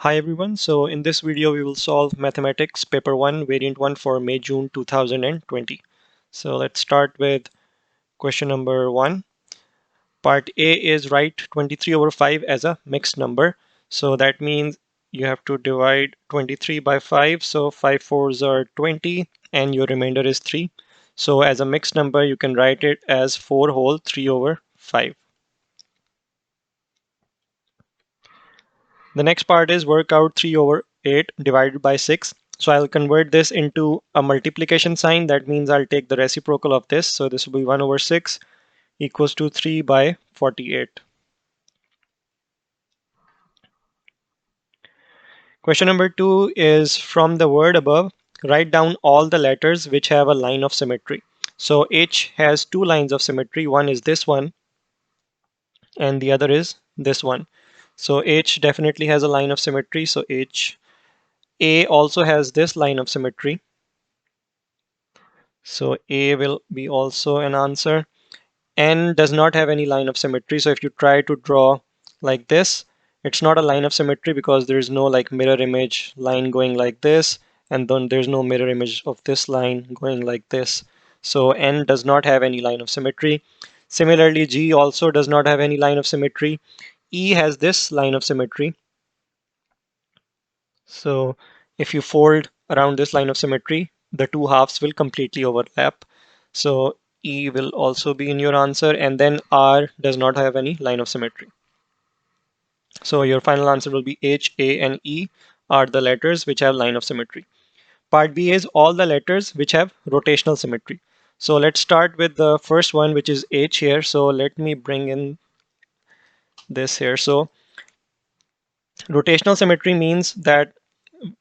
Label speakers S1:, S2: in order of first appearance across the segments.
S1: Hi everyone, so in this video we will solve Mathematics Paper 1 Variant 1 for May-June 2020. So let's start with question number 1. Part A is write 23 over 5 as a mixed number. So that means you have to divide 23 by 5. So 5 fours are 20 and your remainder is 3. So as a mixed number you can write it as 4 whole 3 over 5. The next part is work out 3 over 8 divided by 6. So I'll convert this into a multiplication sign. That means I'll take the reciprocal of this. So this will be 1 over 6 equals to 3 by 48. Question number 2 is from the word above, write down all the letters which have a line of symmetry. So H has two lines of symmetry. One is this one and the other is this one. So H definitely has a line of symmetry. So H. A also has this line of symmetry. So A will be also an answer. N does not have any line of symmetry. So if you try to draw like this, it's not a line of symmetry because there is no like mirror image line going like this, and then there's no mirror image of this line going like this. So N does not have any line of symmetry. Similarly, G also does not have any line of symmetry. E has this line of symmetry. So if you fold around this line of symmetry, the two halves will completely overlap. So E will also be in your answer, and then R does not have any line of symmetry. So your final answer will be H, A, and E are the letters which have line of symmetry. Part B is all the letters which have rotational symmetry. So let's start with the first one, which is H here. So let me bring in this here. So rotational symmetry means that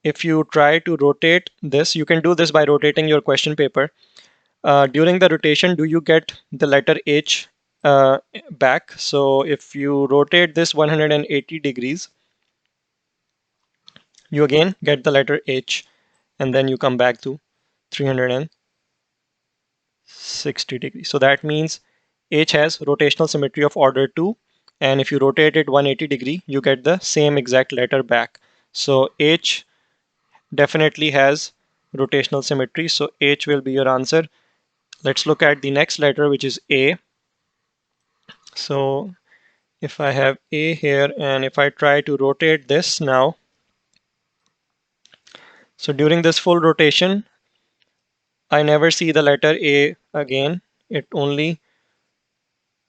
S1: if you try to rotate this, you can do this by rotating your question paper. During the rotation, do you get the letter H back? So if you rotate this 180 degrees, you again get the letter H, and then you come back to 360 degrees. So that means H has rotational symmetry of order 2, and if you rotate it 180 degree, you get the same exact letter back. So H definitely has rotational symmetry. So H will be your answer. Let's look at the next letter, which is A. So if I have A here and if I try to rotate this now, so during this full rotation, I never see the letter A again. It only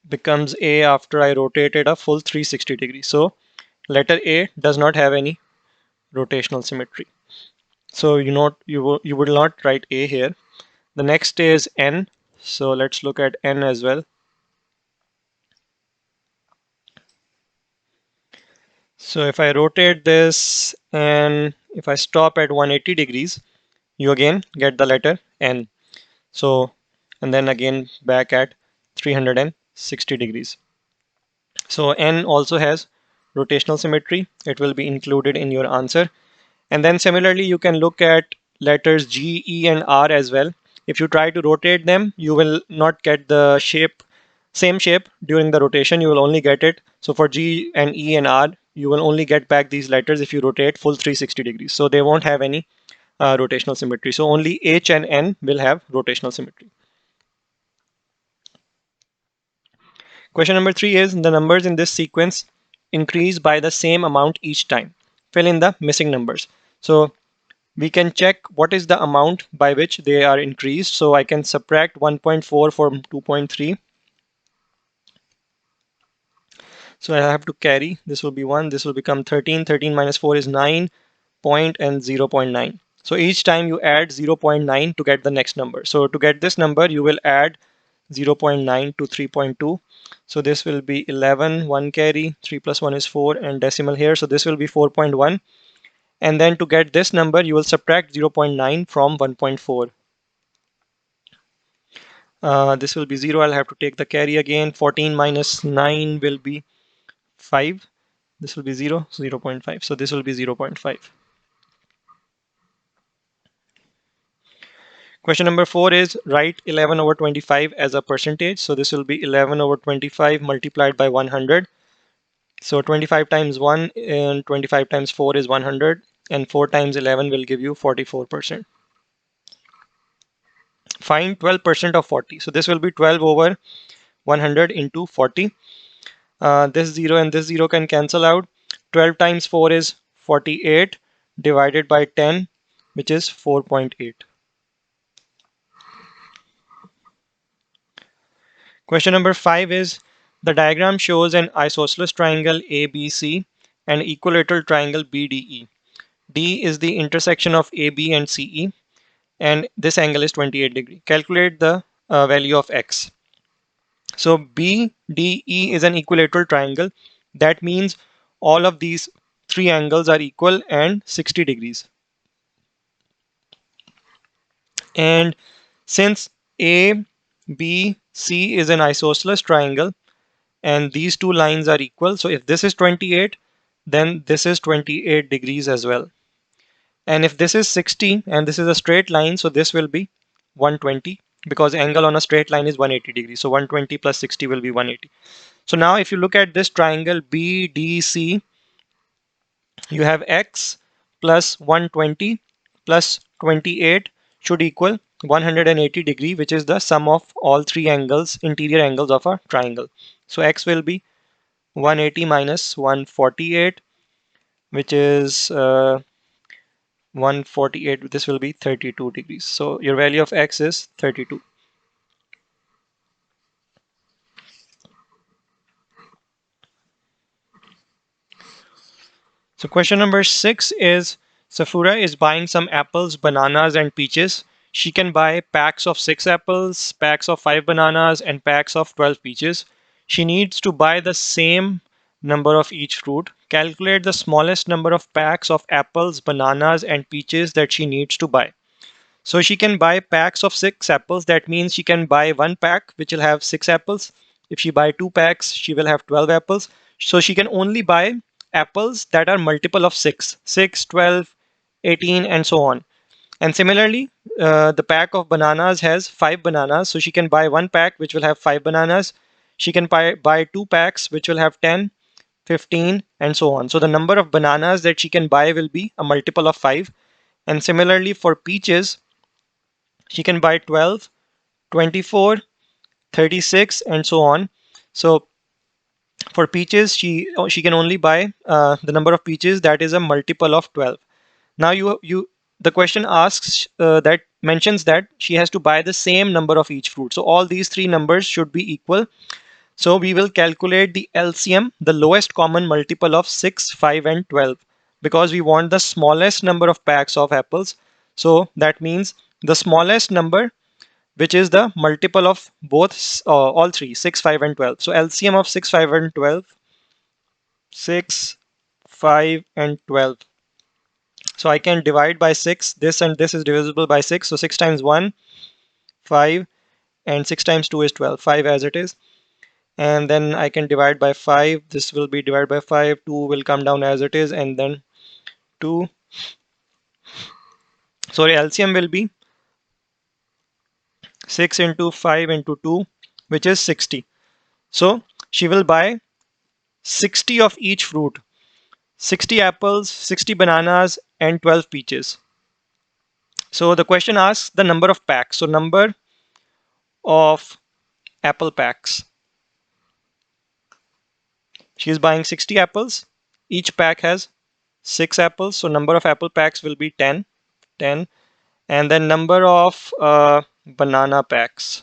S1: becomes A after I rotate it a full 360 degrees. So letter A does not have any rotational symmetry. So you will not write A here. The next is N. So let's look at N as well. So if I rotate this and if I stop at 180 degrees, you again get the letter N. So, and then again back at 360 degrees. So N also has rotational symmetry. It will be included in your answer. And then similarly, you can look at letters G, E, and R as well. If you try to rotate them, you will not get the same shape during the rotation. You will only get it. So for G and E and R, you will only get back these letters if you rotate full 360 degrees. So they won't have any rotational symmetry. So only H and N will have rotational symmetry. Question number 3 is the numbers in this sequence increase by the same amount each time. Fill in the missing numbers. So we can check what is the amount by which they are increased. So I can subtract 1.4 from 2.3. So I have to carry. This will be 1. This will become 13. 13 minus 4 is 9. Point and 0.9. So each time you add 0.9 to get the next number. So to get this number, you will add 0.9 to 3.2. So this will be 11, 1 carry, 3 plus 1 is 4, and decimal here. So this will be 4.1. And then to get this number, you will subtract 0.9 from 1.4. This will be 0. I'll have to take the carry again. 14 minus 9 will be 5. This will be 0, 0.5. So this will be 0.5. Question number 4 is write 11 over 25 as a percentage. So this will be 11 over 25 multiplied by 100. So 25 times 1 and 25 times 4 is 100, and 4 times 11 will give you 44%. Find 12% of 40. So this will be 12 over 100 into 40. This 0 and this 0 can cancel out. 12 times 4 is 48 divided by 10, which is 4.8. Question number 5 is, the diagram shows an isosceles triangle ABC and equilateral triangle BDE. D is the intersection of AB and CE, and this angle is 28 degree. Calculate the value of x. So BDE is an equilateral triangle. That means all of these three angles are equal and 60 degrees. And since ABC is an isosceles triangle and these two lines are equal, so if this is 28, then this is 28 degrees as well. And if this is 60 and this is a straight line, so this will be 120, because angle on a straight line is 180 degrees. So 120 plus 60 will be 180. So now if you look at this triangle BDC, you have x plus 120 plus 28 should equal 180 degree, which is the sum of all three angles, interior angles of a triangle. So x will be 180 minus 148, which is 148. This will be 32 degrees. So your value of x is 32. So question number 6 is, Safura is buying some apples, bananas, and peaches. She can buy packs of 6 apples, packs of 5 bananas, and packs of 12 peaches. She needs to buy the same number of each fruit. Calculate the smallest number of packs of apples, bananas, and peaches that she needs to buy. So she can buy packs of 6 apples. That means she can buy one pack, which will have 6 apples. If she buy 2 packs, she will have 12 apples. So she can only buy apples that are multiple of 6, 6, 12, 18, and so on. And similarly, the pack of bananas has 5 bananas. So she can buy one pack, which will have 5 bananas. She can buy 2 packs, which will have 10, 15, and so on. So the number of bananas that she can buy will be a multiple of 5. And similarly for peaches, she can buy 12, 24, 36, and so on. So for peaches, she can only buy the number of peaches that is a multiple of 12. Now the question asks that mentions that she has to buy the same number of each fruit. So all these three numbers should be equal. So we will calculate the LCM, the lowest common multiple of 6, 5, and 12, because we want the smallest number of packs of apples. So that means the smallest number, which is the multiple of both all three, 6, 5, and 12. So LCM of 6, 5, and 12, 6, 5, and 12. So I can divide by 6. This and this is divisible by 6. So 6 times 1, 5, and 6 times 2 is 12. 5 as it is. And then I can divide by 5. This will be divided by 5. 2 will come down as it is, and then 2. Sorry, LCM will be 6 into 5 into 2, which is 60. So she will buy 60 of each fruit. 60 apples, 60 bananas, and 12 peaches. So the question asks the number of packs. So number of apple packs. She is buying 60 apples. Each pack has 6 apples. So number of apple packs will be 10. 10. And then number of banana packs.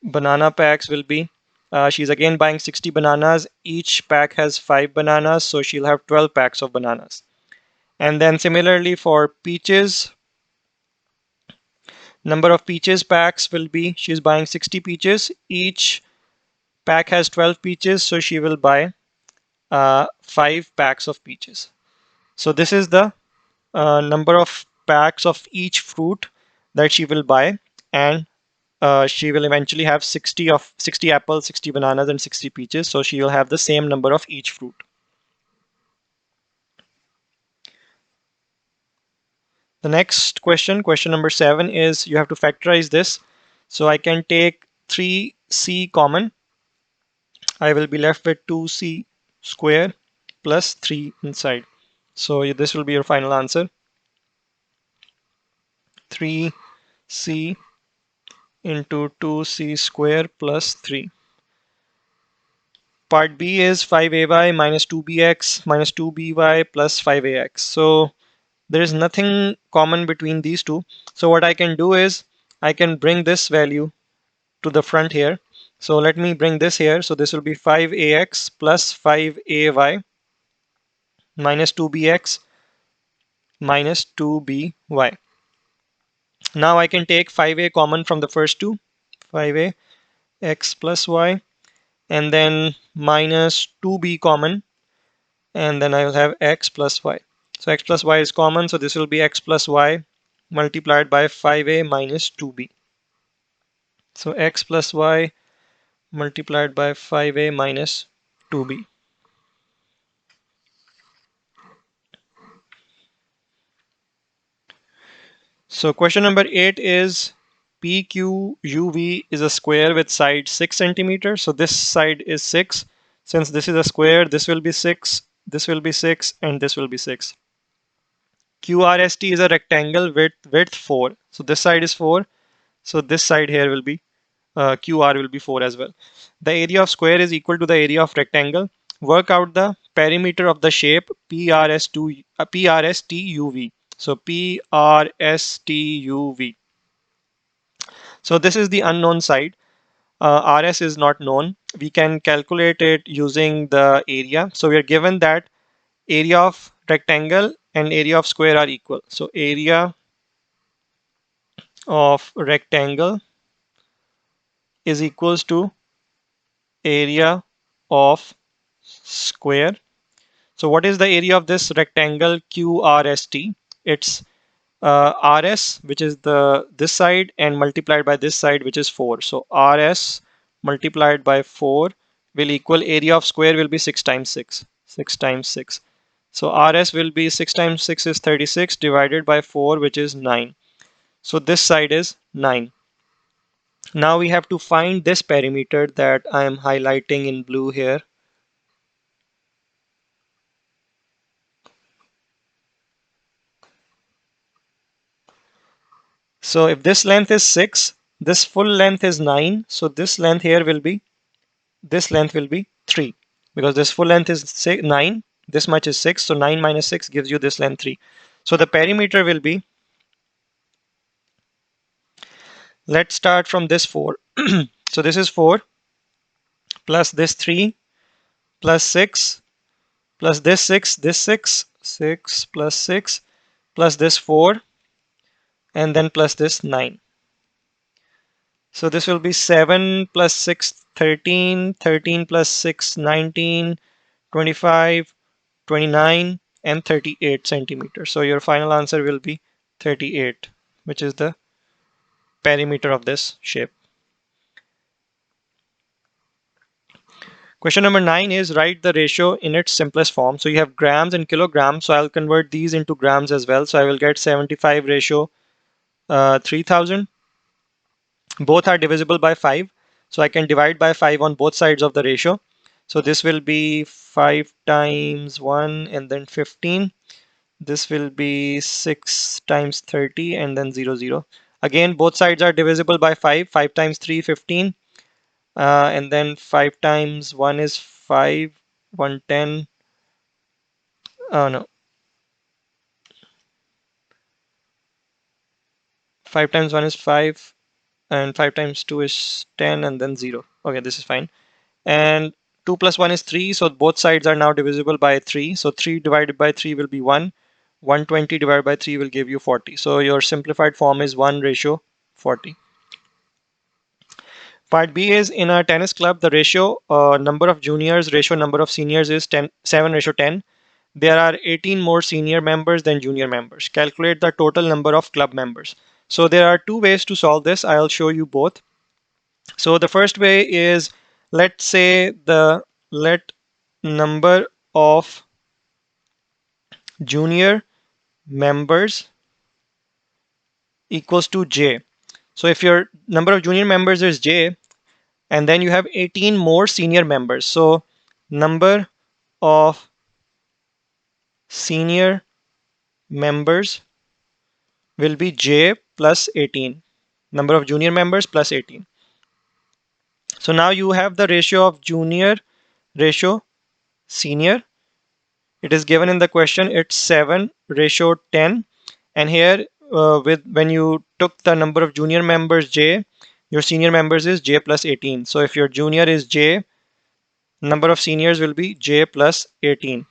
S1: Banana packs will be, she's again buying 60 bananas. Each pack has 5 bananas. So she'll have 12 packs of bananas. And then similarly for peaches, number of peaches packs will be, she's buying 60 peaches. Each pack has 12 peaches, so she will buy 5 packs of peaches. So this is the number of packs of each fruit that she will buy, and she will eventually have 60 apples, 60 bananas, and 60 peaches. So she will have the same number of each fruit. The next question, question number 7, is you have to factorize this. So I can take 3c common. I will be left with 2c square plus 3 inside. So this will be your final answer. 3c into 2c square plus 3. Part B is 5ay minus 2bx minus 2by plus 5ax. So there is nothing common between these two. So what I can do is I can bring this value to the front here. So let me bring this here. So this will be 5ax plus 5ay minus 2bx minus 2by. Now I can take 5a common from the first two. 5a x plus y, and then minus 2b common, and then I will have x plus y. So x plus y is common, so this will be x plus y multiplied by 5a minus 2b. So x plus y multiplied by 5a minus 2b. So question number 8 is PQUV is a square with side 6 centimeters. So this side is 6. Since this is a square, this will be 6, this will be 6, and this will be 6. QRST is a rectangle with width 4. So this side is 4. So this side here will be QR will be 4 as well. The area of square is equal to the area of rectangle. Work out the perimeter of the shape PRSTUV. So PRSTUV. So this is the unknown side. RS is not known. We can calculate it using the area. So we are given that area of rectangle and area of square are equal. So area of rectangle is equals to area of square. So what is the area of this rectangle QRST? It's RS, which is this side, and multiplied by this side, which is 4. So RS multiplied by 4 will equal area of square will be 6 times 6. 6 times 6. So RS will be 6 times 6 is 36 divided by 4, which is 9. So this side is 9. Now we have to find this perimeter that I am highlighting in blue here. So if this length is 6, this full length is 9. So this length here will be, this length will be 3. Because this full length is 9, this much is 6. So 9 minus 6 gives you this length 3. So the perimeter will be, let's start from this 4. So this is 4 plus this 3 plus 6 plus this 6, 6 plus 6 plus this 4, and then plus this 9. So this will be 7 plus 6, 13, 13 plus 6, 19, 25, 29, and 38 centimeters. So your final answer will be 38, which is the perimeter of this shape. Question number 9 is write the ratio in its simplest form. So you have grams and kilograms. So I'll convert these into grams as well. So I will get 75 ratio 3000. Both are divisible by 5. So I can divide by 5 on both sides of the ratio. So this will be 5 times 1 and then 15. This will be 6 times 30 and then 0, 0. Again, both sides are divisible by 5. 5 times 3, 15. And then 5 times 1 is 5, 110. Oh no. 5 times 1 is 5, and 5 times 2 is 10, and then 0. Okay, this is fine. And 2 plus 1 is 3, so both sides are now divisible by 3. So 3 divided by 3 will be 1. 120 divided by 3 will give you 40. So your simplified form is 1 ratio 40. Part B is in a tennis club, the ratio number of juniors, ratio number of seniors is 7 ratio 10. There are 18 more senior members than junior members. Calculate the total number of club members. So there are two ways to solve this. I'll show you both. So the first way is, let's say let number of junior members equals to j. So if your number of junior members is j and then you have 18 more senior members. So number of senior members will be J plus 18. Number of junior members plus 18. So now you have the ratio of junior ratio senior. It is given in the question. It's 7 ratio 10. And here with when you took the number of junior members J, your senior members is J plus 18. So if your junior is J, number of seniors will be J plus 18.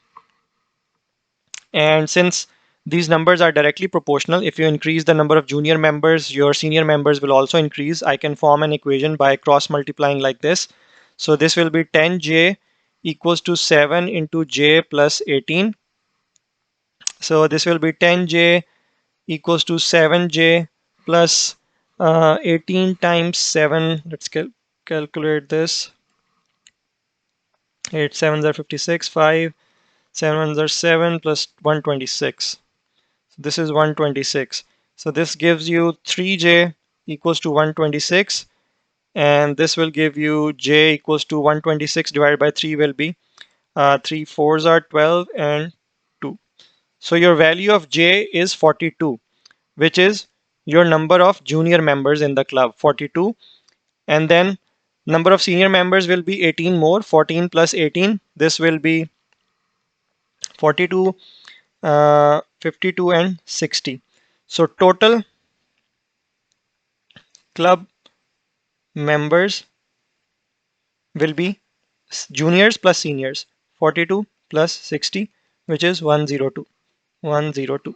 S1: And since these numbers are directly proportional, if you increase the number of junior members, your senior members will also increase. I can form an equation by cross multiplying like this. So this will be 10J equals to 7 into J plus 18. So this will be 10J equals to 7J plus 18 times 7. Let's calculate this. 8 7s are 56, 5 7s are 7 plus 126. This is 126. So this gives you 3J equals to 126, and this will give you J equals to 126 divided by 3 will be 3 4s are 12 and 2. So your value of J is 42, which is your number of junior members in the club, 42. And then number of senior members will be 18 more, 14 plus 18. This will be 42, 52 and 60. So total club members will be juniors plus seniors, 42 plus 60, which is 102. 102.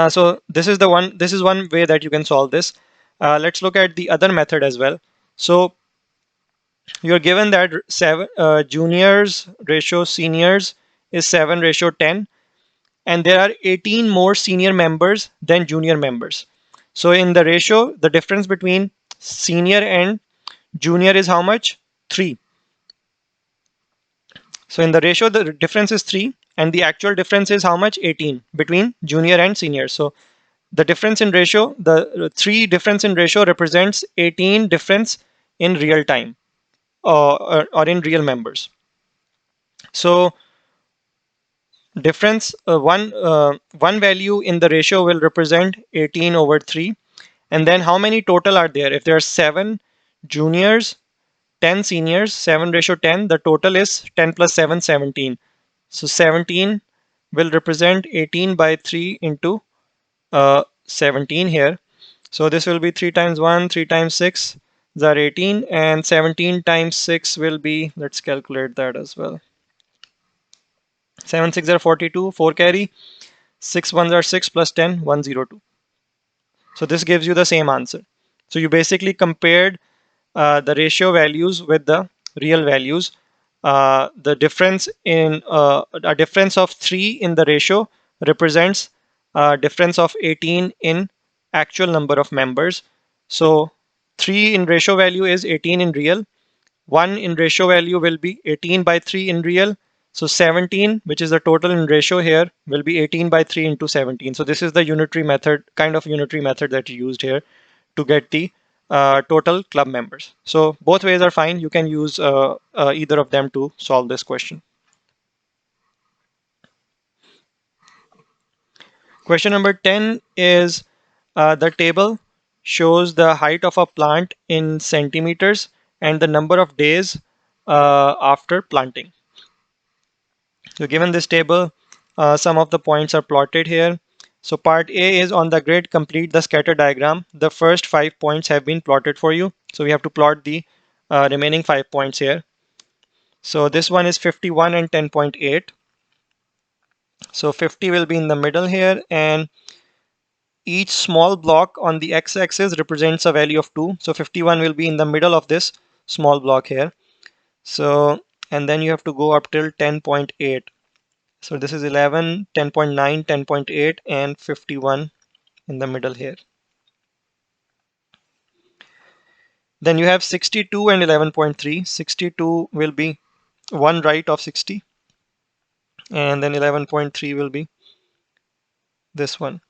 S1: So this is one way that you can solve this. Let's look at the other method as well. So you're given that juniors ratio seniors is 7 ratio 10, and there are 18 more senior members than junior members. So in the ratio, the difference between senior and junior is how much? 3. So in the ratio, the difference is 3, and the actual difference is how much? 18 between junior and senior. So the difference in ratio, the 3 difference in ratio represents 18 difference in real time, or in real members. So difference one value in the ratio will represent 18 over 3. And then how many total are there? If there are 7 juniors, 10 seniors, 7 ratio 10, the total is 10 plus 7, 17. So 17 will represent 18 by 3 into 17 here. So this will be 3 times 1, 3 times 6 are 18, and 17 times 6 will be, let's calculate that as well. 7 6 are 42, 4 carry, 6 1s are 6 plus 10, 102. So this gives you the same answer. So you basically compared the ratio values with the real values. The difference in a difference of 3 in the ratio represents a difference of 18 in actual number of members. So 3 in ratio value is 18 in real. 1 in ratio value will be 18 by 3 in real. So 17, which is the total in ratio here, will be 18 by 3 into 17. So this is the unitary method, kind of unitary method that you used here to get the total club members. So both ways are fine. You can use either of them to solve this question. Question number 10 is the table shows the height of a plant in centimeters and the number of days after planting. So given this table, some of the points are plotted here. So part A is on the grid, complete the scatter diagram. The first 5 points have been plotted for you. So we have to plot the remaining 5 points here. So this one is 51 and 10.8. So 50 will be in the middle here, and each small block on the x-axis represents a value of 2. So 51 will be in the middle of this small block here. So, and then you have to go up till 10.8. So this is 11, 10.9, 10.8, and 51 in the middle here. Then you have 62 and 11.3. 62 will be one right of 60. And then 11.3 will be this one.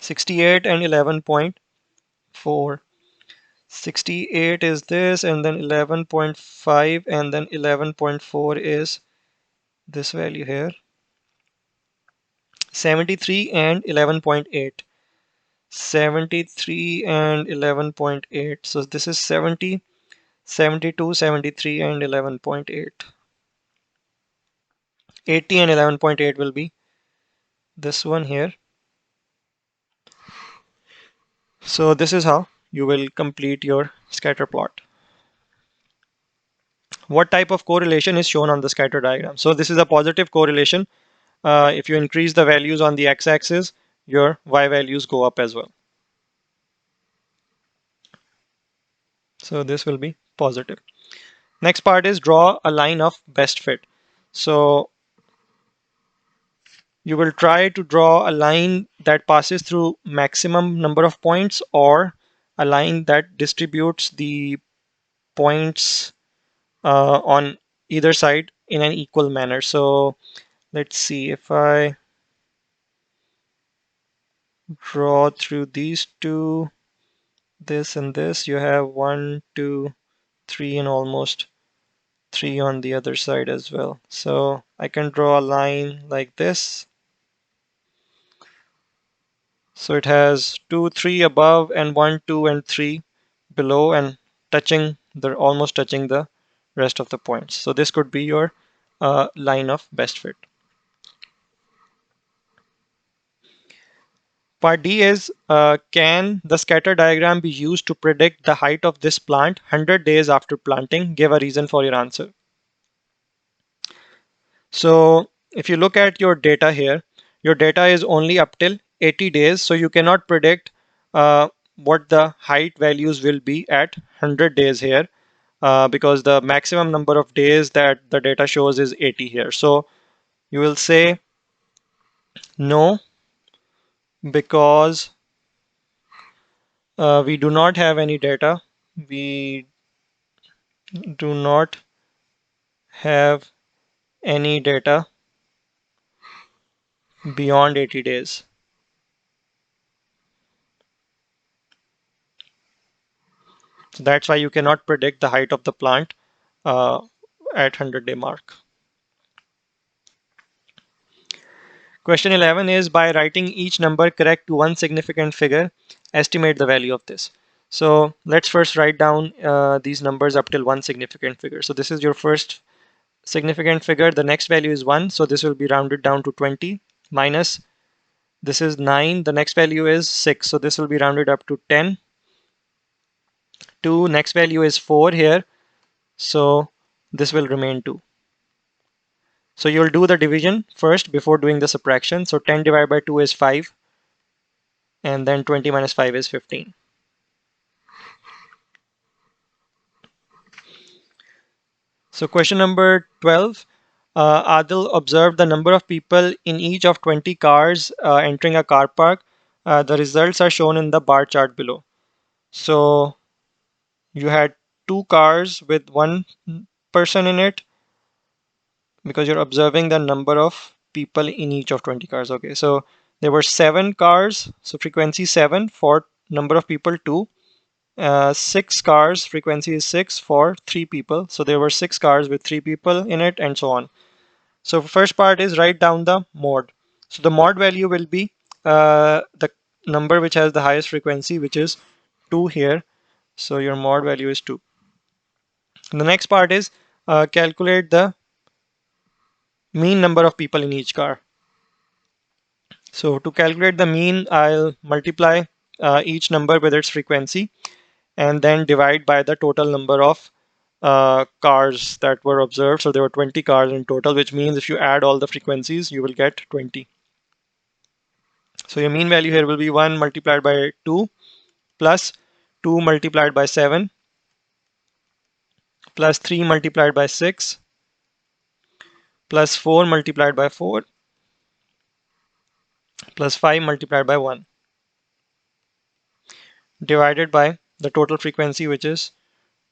S1: 68 and 11.4. 68 is this, and then 11.5, and then 11.4 is this value here. 73 and 11.8. 73 and 11.8. So this is 70, 72, 73 and 11.8. 80 and 11.8 will be this one here. So this is how you will complete your scatter plot. What type of correlation is shown on the scatter diagram? So this is a positive correlation. If you increase the values on the x-axis, your y values go up as well. So this will be positive. Next part is draw a line of best fit. So you will try to draw a line that passes through maximum number of points, or a line that distributes the points on either side in an equal manner. So let's see, if I draw through these two, this and this, you have 1, 2, 3 and almost 3 on the other side as well. So I can draw a line like this. So it has 2, 3 above and 1, 2 and 3 below, and almost touching the rest of the points. So this could be your line of best fit. Part D is, can the scatter diagram be used to predict the height of this plant 100 days after planting? Give a reason for your answer. So if you look at your data here, your data is only up till 80 days. So you cannot predict what the height values will be at 100 days here, because the maximum number of days that the data shows is 80 here. So you will say no, because we do not have any data. We do not have any data beyond 80 days. So that's why you cannot predict the height of the plant at 100-day mark. Question 11 is, by writing each number correct to one significant figure, estimate the value of this. So let's first write down these numbers up till one significant figure. So this is your first significant figure. The next value is 1. So this will be rounded down to 20, minus this is 9. The next value is 6. So this will be rounded up to 10. 2. Next value is 4 here. So this will remain 2. So you'll do the division first before doing the subtraction. So 10 divided by 2 is 5. And then 20 minus 5 is 15. So question number 12. Adil observed the number of people in each of 20 cars entering a car park. The results are shown in the bar chart below. So you had 2 cars with 1 person in it, because you're observing the number of people in each of 20 cars. Okay, so there were 7 cars, so frequency 7 for number of people 2. 6 cars, frequency is 6 for 3 people. So there were 6 cars with 3 people in it, and so on. So first part is write down the mod. So the mod value will be the number which has the highest frequency, which is 2 here. So your mod value is 2. And the next part is calculate the mean number of people in each car. So to calculate the mean, I'll multiply each number with its frequency and then divide by the total number of cars that were observed. So there were 20 cars in total, which means if you add all the frequencies, you will get 20. So your mean value here will be 1 multiplied by 2 plus 2 multiplied by 7 plus 3 multiplied by 6 plus 4 multiplied by 4 plus 5 multiplied by 1 divided by the total frequency, which is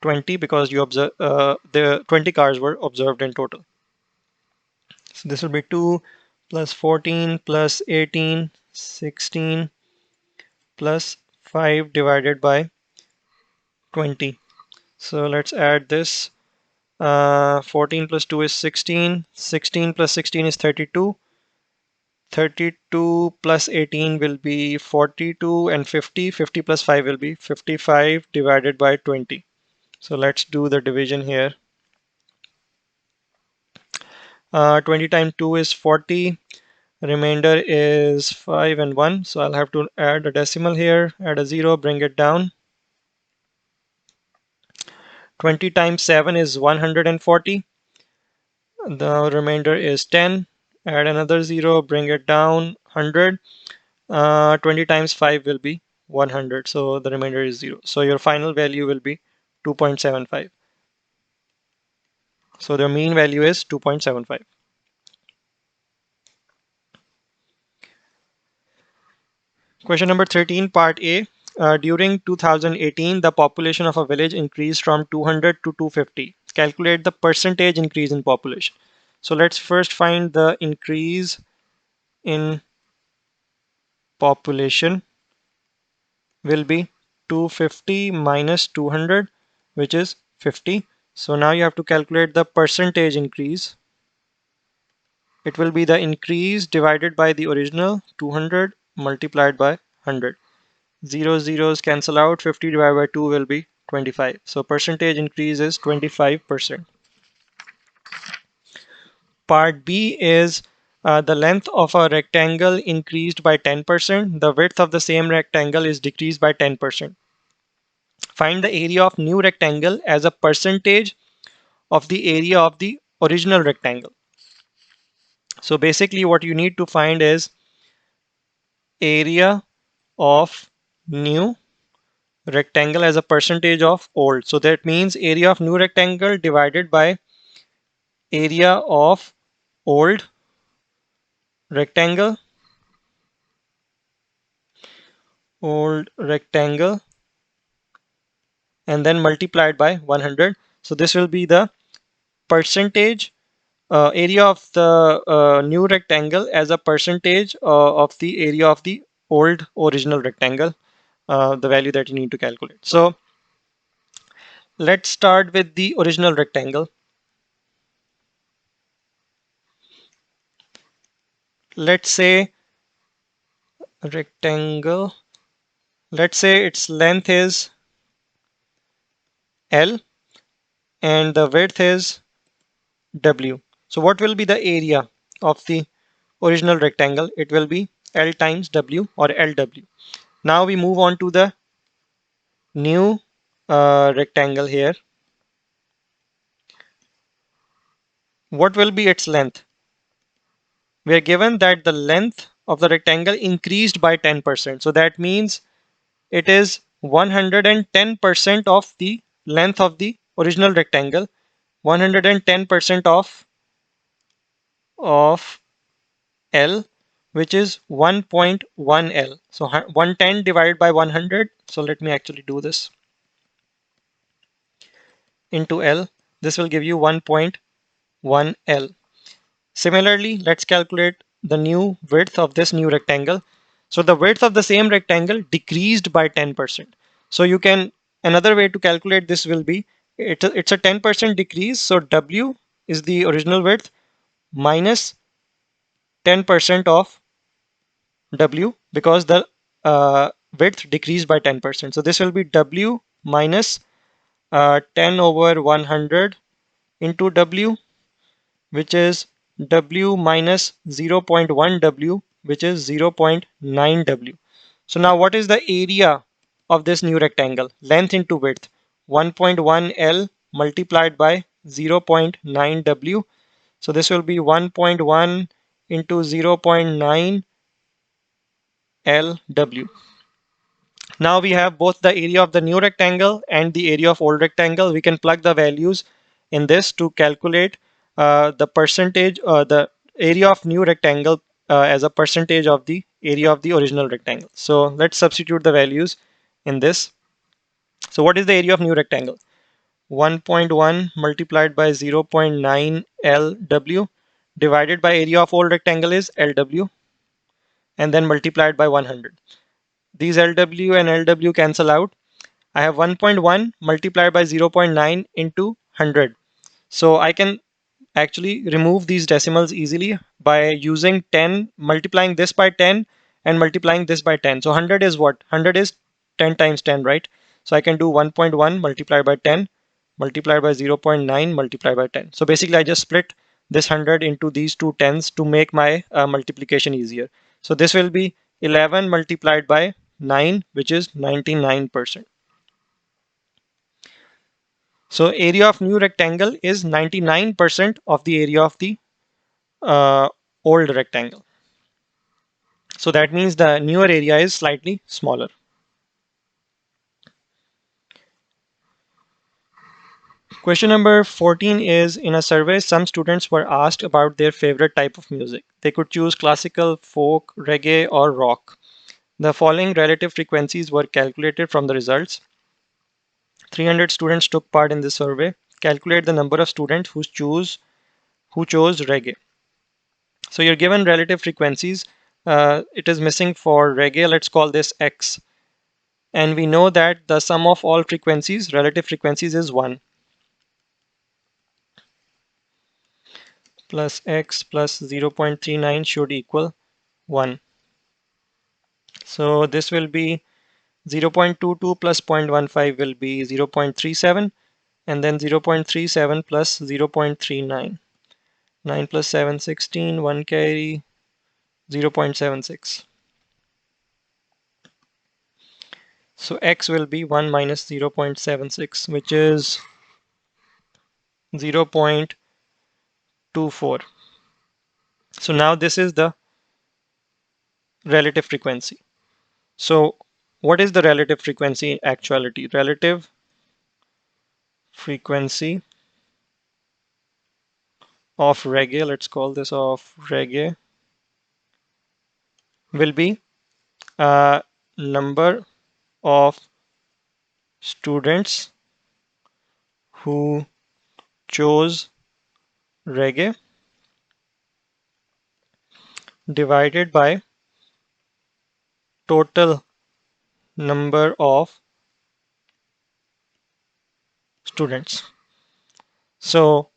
S1: 20, because you observe the 20 cars were observed in total. So this will be 2 plus 14 plus 18, 16 plus 5 divided by 20. So let's add this. 14 plus 2 is 16. 16 plus 16 is 32. 32 plus 18 will be 42, and 50. 50 plus 5 will be 55 divided by 20. So let's do the division here. 20 times 2 is 40. Remainder is 5 and 1. So I'll have to add a decimal here, add a 0, bring it down. 20 times 7 is 140. The remainder is 10. Add another 0, bring it down, 100. 20 times 5 will be 100. So the remainder is 0. So your final value will be 2.75. So the mean value is 2.75. Question number 13, part A. During 2018, the population of a village increased from 200 to 250. Calculate the percentage increase in population. So let's first find the increase in population will be 250 minus 200, which is 50. So now you have to calculate the percentage increase. It will be the increase divided by the original 200 multiplied by 100. Zeros cancel out. 50 divided by 2 will be 25. So percentage increase is 25%. Part B is the length of a rectangle increased by 10%. The width of the same rectangle is decreased by 10%. Find the area of new rectangle as a percentage of the area of the original rectangle. So basically what you need to find is area of new rectangle as a percentage of old. So that means area of new rectangle divided by area of old rectangle, and then multiplied by 100. So this will be the percentage area of the new rectangle as a percentage of the area of the old original rectangle, the value that you need to calculate. So let's start with the original rectangle. Let's say rectangle, let's say its length is L and the width is W. So what will be the area of the original rectangle? It will be L times W, or LW. Now we move on to the new rectangle here. What will be its length? We are given that the length of the rectangle increased by 10%. So that means it is 110% of the length of the original rectangle. 110% of L, which is 1.1 L. So 110 divided by 100. So let me actually do this into L. This will give you 1.1 L. Similarly, let's calculate the new width of this new rectangle. So the width of the same rectangle decreased by 10%. So you can, another way to calculate this will be, it's a 10% decrease. So W is the original width minus 10% of W, because the width decreased by 10%. So this will be W minus 10 over 100 into W, which is W minus 0.1 W, which is 0.9 W. So now what is the area of this new rectangle? Length into width. 1.1 L multiplied by 0.9 W. So this will be 1.1 into 0.9 LW. Now we have both the area of the new rectangle and the area of old rectangle. We can plug the values in this to calculate the percentage, the area of new rectangle as a percentage of the area of the original rectangle. So let's substitute the values in this. So what is the area of new rectangle? 1.1 multiplied by 0.9 LW divided by area of old rectangle is LW, and then multiplied by 100. These LW and LW cancel out. I have 1.1 multiplied by 0.9 into 100. So I can actually remove these decimals easily by using 10, multiplying this by 10 and multiplying this by 10. So 100 is what? 100 is 10 times 10, right? So I can do 1.1 multiplied by 10 multiplied by 0.9 multiplied by 10. So basically I just split this 100 into these two tens to make my multiplication easier. So this will be 11 multiplied by 9, which is 99%. So area of new rectangle is 99% of the area of the uh, old rectangle. So that means the newer area is slightly smaller. Question number 14 is, in a survey, some students were asked about their favorite type of music. They could choose classical, folk, reggae, or rock. The following relative frequencies were calculated from the results. 300 students took part in this survey. Calculate the number of students who chose reggae. So you're given relative frequencies. It is missing for reggae. Let's call this X. And we know that the sum of all frequencies, relative frequencies, is 1. Plus X plus 0.39 should equal 1. So this will be 0.22 plus 0.15 will be 0.37, and then 0.37 plus 0.39. 9 plus 7, 16, 1 carry, 0.76. So X will be 1 minus 0.76, which is 0.24. So now this is the relative frequency. So what is the relative frequency in actuality? Relative frequency of reggae, let's call this of reggae, will be number of students who chose reggae divided by total number of students. So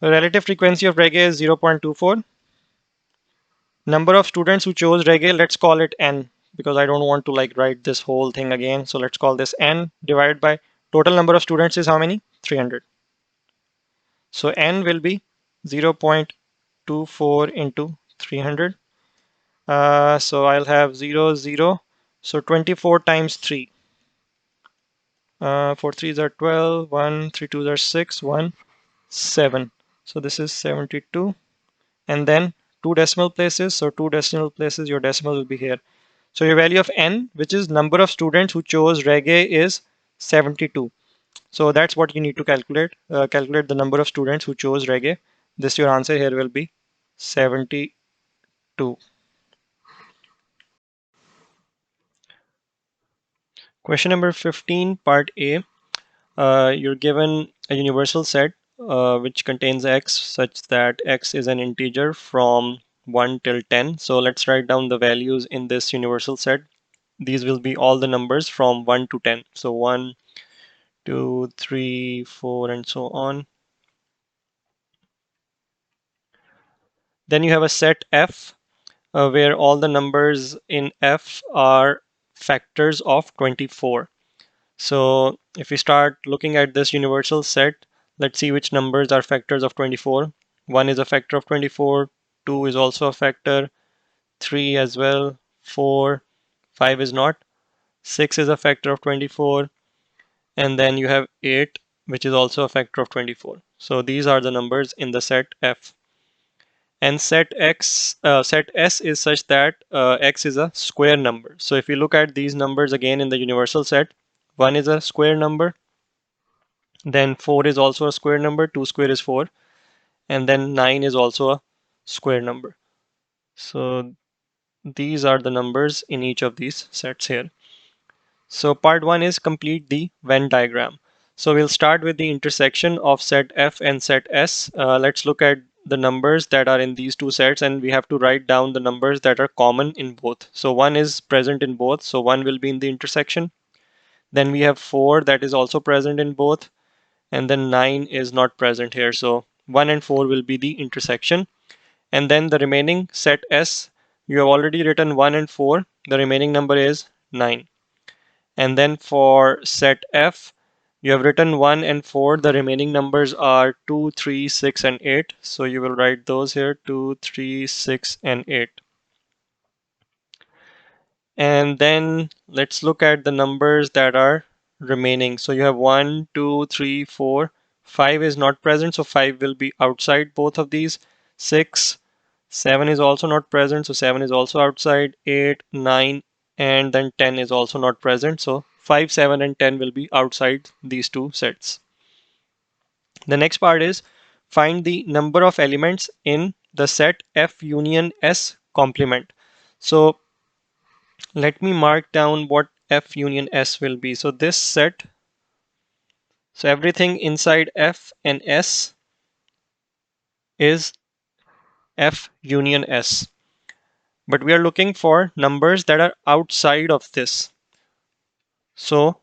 S1: relative frequency of reggae is 0.24. Number of students who chose reggae, let's call it n, because I don't want to like write this whole thing again. So let's call this n divided by total number of students is how many? 300. So n will be 0.24 into 300. So I'll have 0, 0. So 24 times 3. 4 3s are 12, 1, 3 2s are 6, 1, 7. So this is 72. And then 2 decimal places. So 2 decimal places, your decimal will be here. So your value of n, which is number of students who chose reggae, is 72. So that's what you need to calculate. Calculate the number of students who chose reggae. This your answer here will be 72. Question number 15, part A. You're given a universal set which contains x such that x is an integer from 1 till 10. So let's write down the values in this universal set. These will be all the numbers from 1 to 10. So 1, 2, 3, 4, and so on. Then you have a set f where all the numbers in f are factors of 24. So if we start looking at this universal set, let's see which numbers are factors of 24. 1 is a factor of 24, 2 is also a factor, 3 as well, 4, 5 is not, 6 is a factor of 24, and then you have 8, which is also a factor of 24. So these are the numbers in the set F. And set S is such that X is a square number. So if you look at these numbers again in the universal set, 1 is a square number, then 4 is also a square number, 2 square is 4, and then 9 is also a square number. So these are the numbers in each of these sets here. So part 1 is complete the Venn diagram. So we'll start with the intersection of set F and set S. Let's look at the numbers that are in these two sets, and we have to write down the numbers that are common in both. So 1 is present in both, so 1 will be in the intersection. Then we have 4 that is also present in both, and then 9 is not present here. So 1 and 4 will be the intersection. And then the remaining set S, you have already written 1 and 4. The remaining number is 9. And then for set F, you have written 1 and 4. The remaining numbers are 2, 3, 6, and 8. So you will write those here, 2, 3, 6, and 8. And then let's look at the numbers that are remaining. So you have 1, 2, 3, 4. 5 is not present, so 5 will be outside both of these. 6, 7 is also not present, so 7 is also outside. 8, 9, and then 10 is also not present. So 5, 7, and 10 will be outside these two sets. The next part is find the number of elements in the set F union S complement. So let me mark down what F union S will be. So this set, so everything inside F and S is F union S. But we are looking for numbers that are outside of this. So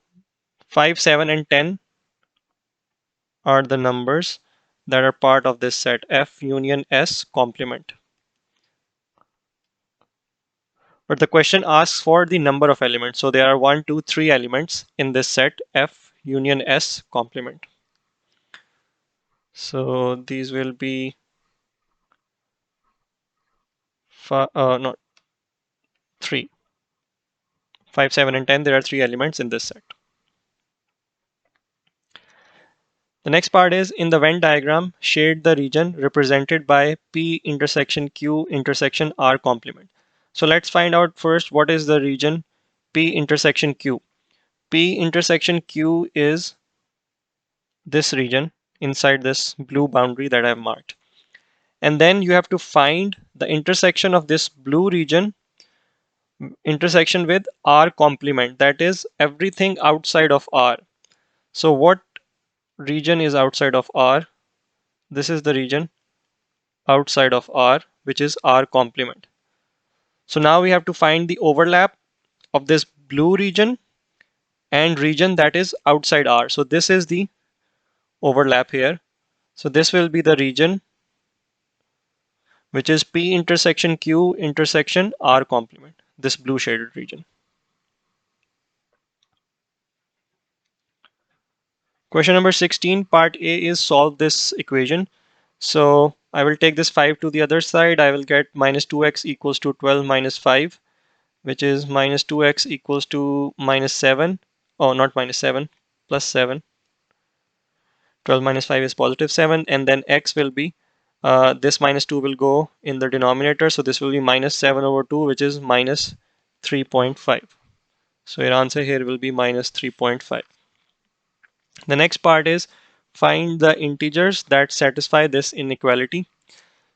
S1: 5, 7, and 10 are the numbers that are part of this set F union S complement. But the question asks for the number of elements. So there are 1, 2, 3 elements in this set F union S complement. So these will be not 3. 5, 7, and 10. There are 3 elements in this set. The next part is in the Venn diagram, shade the region represented by P intersection Q intersection R complement. So let's find out first what is the region P intersection Q. P intersection Q is this region inside this blue boundary that I've marked. And then you have to find the intersection of this blue region intersection with R complement, that is everything outside of R. So what region is outside of R? This is the region outside of R, which is R complement. So now we have to find the overlap of this blue region and region that is outside R. So this is the overlap here. So this will be the region which is P intersection Q intersection R complement, this blue shaded region. Question number 16, part A is solve this equation. So I will take this 5 to the other side. I will get minus 2x equals to 12 minus 5, which is minus 2x equals to minus 7. Oh, not minus 7, plus 7. 12 minus 5 is positive 7. And then x will be, this minus 2 will go in the denominator. So this will be minus 7 over 2, which is minus 3.5. So your answer here will be minus 3.5. The next part is find the integers that satisfy this inequality.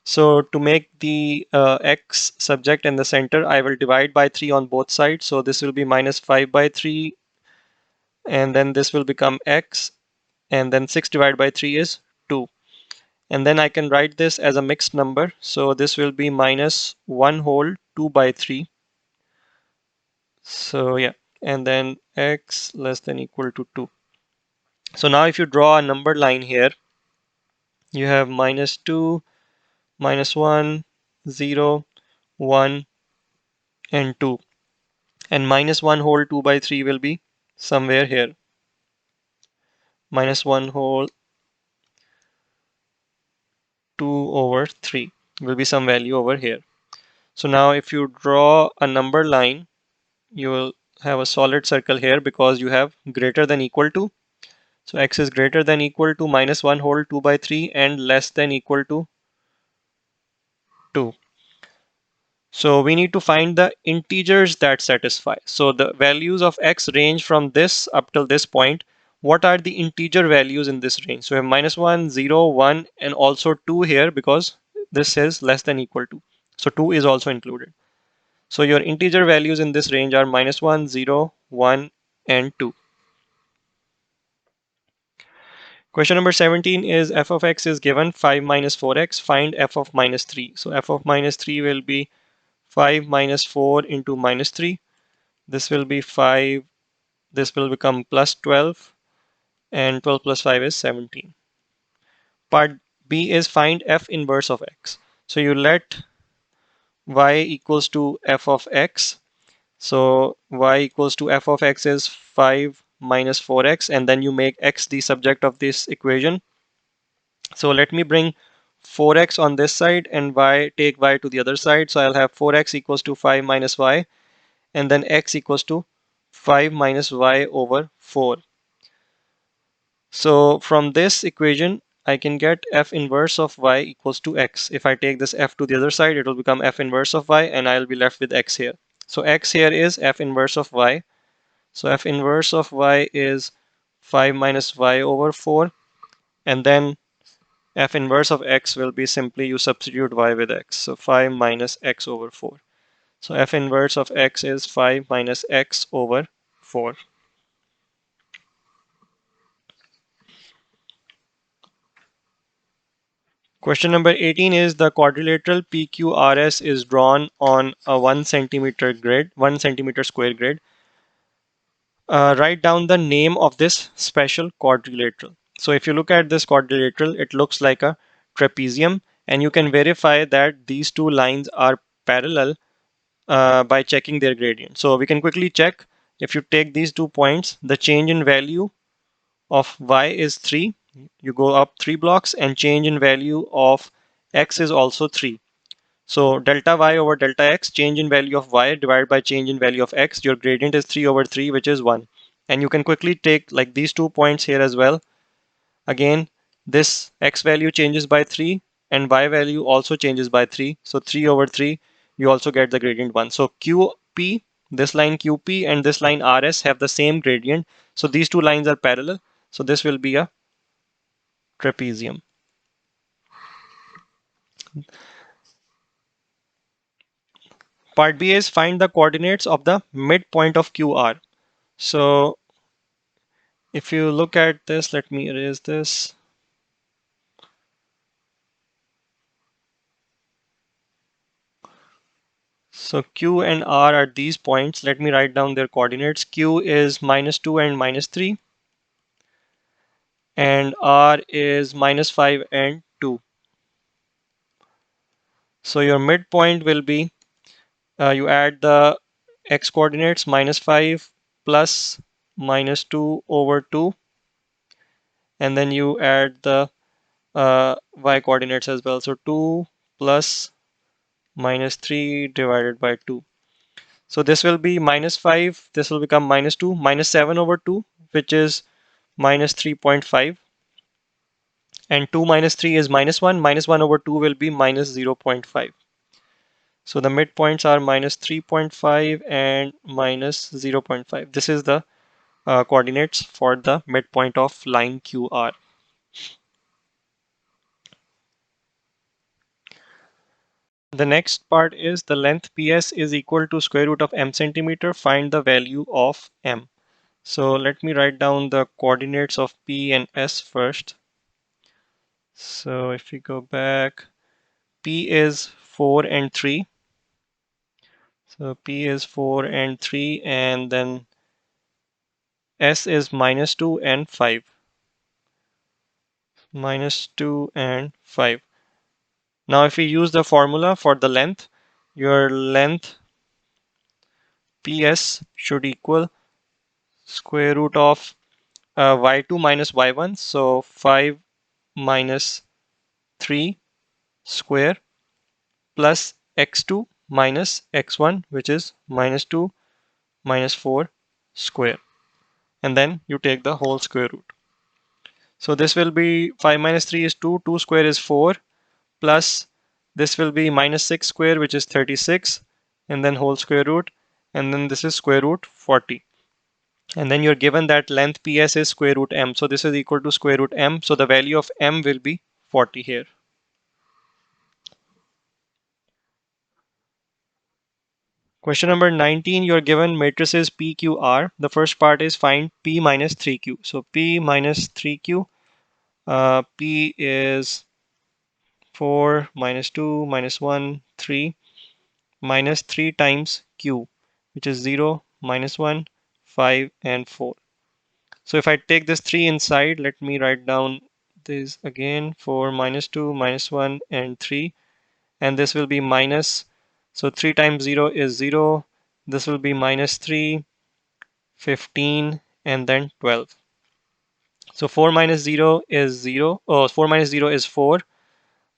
S1: So to make the x subject in the center, I will divide by 3 on both sides. So this will be minus 5 by 3, and then this will become x, and then 6 divided by 3 is 2. And then I can write this as a mixed number. So this will be minus 1 whole 2 by 3. So yeah, and then x less than equal to 2. So now if you draw a number line here, you have minus 2, minus 1, 0, 1, and 2. And minus 1 whole 2 by 3 will be somewhere here. Minus 1 whole 2 over 3 will be some value over here. So now if you draw a number line, you will have a solid circle here because you have greater than equal to. So x is greater than equal to minus 1 whole 2 by 3 and less than equal to 2. So we need to find the integers that satisfy. So the values of x range from this up till this point. What are the integer values in this range? So we have minus 1, 0, 1, and also 2 here because this is less than equal to. So 2 is also included. So your integer values in this range are minus 1, 0, 1, and 2. Question number 17 is f of x is given 5 minus 4x. Find f of minus 3. So f of minus 3 will be 5 minus 4 into minus 3. This will be 5 this will become plus 12, and 12 plus 5 is 17. Part B is find f inverse of x. So you let y equals to f of x. So y equals to f of x is 5 minus 4x, and then you make x the subject of this equation. So let me bring 4x on this side and take y to the other side. So I'll have 4x equals to 5 minus y, and then x equals to 5 minus y over 4. So from this equation, I can get f inverse of y equals to x. If I take this f to the other side, it will become f inverse of y, and I'll be left with x here. So x here is f inverse of y. So f inverse of y is 5 minus y over 4. And then f inverse of x will be simply you substitute y with x. So 5 minus x over 4. So f inverse of x is 5 minus x over 4. Question number 18 is the quadrilateral PQRS is drawn on a 1 centimeter grid, 1 centimeter square grid. Write down the name of this special quadrilateral. So if you look at this quadrilateral, it looks like a trapezium, and you can verify that these two lines are parallel by checking their gradient. So we can quickly check. If you take these 2 points, the change in value of y is 3. You go up 3 blocks, and change in value of x is also 3. So delta y over delta x, change in value of y divided by change in value of x, your gradient is 3 over 3, which is 1. And you can quickly take like these 2 points here as well. Again, this x value changes by 3, and y value also changes by 3. So 3 over 3, you also get the gradient 1. So QP, this line QP and this line RS have the same gradient. So these two lines are parallel. So this will be a trapezium. Part B is find the coordinates of the midpoint of QR. So if you look at this, let me erase this. So Q and R are these points. Let me write down their coordinates. Q is -2 and -3, and R is -5 and 2. So your midpoint will be, you add the x coordinates, -5 plus -2 over 2, and then you add the y coordinates as well. So 2 plus -3 divided by 2. So this will be -5, this will become -2, -7 over 2, which is -3.5. And 2 minus 3 is -1, -1 over 2 will be -0.5. So the midpoints are -3.5 and -0.5. This is the coordinates for the midpoint of line QR. The next part is the length PS is equal to square root of m centimeter. Find the value of m. So let me write down the coordinates of P and S first. So if we go back, P is 4 and 3. So P is 4 and 3, and then S is -2 and 5. -2 and 5. Now if we use the formula for the length, your length PS should equal square root of y2 minus y1. So 5 minus 3 square plus x2 minus x1, which is -2 minus 4 square. And then you take the whole square root. So this will be 5 minus 3 is 2, 2 square is 4, plus this will be -6 square, which is 36, and then whole square root, and then this is square root 40. And then you're given that length PS is square root m. So this is equal to square root m. So the value of m will be 40 here. Question number 19, you're given matrices PQR. The first part is find P minus 3Q. So P minus 3Q, P is 4 minus 2 minus 1, 3, minus 3 times Q, which is 0, -1, 5, and 4. So if I take this 3 inside, let me write down this again, 4, -2, -1, and 3. And this will be minus. So 3 times 0 is 0. This will be -3, 15, and then 12. So 4 minus 0 is 0. Oh, 4 minus 0 is 4.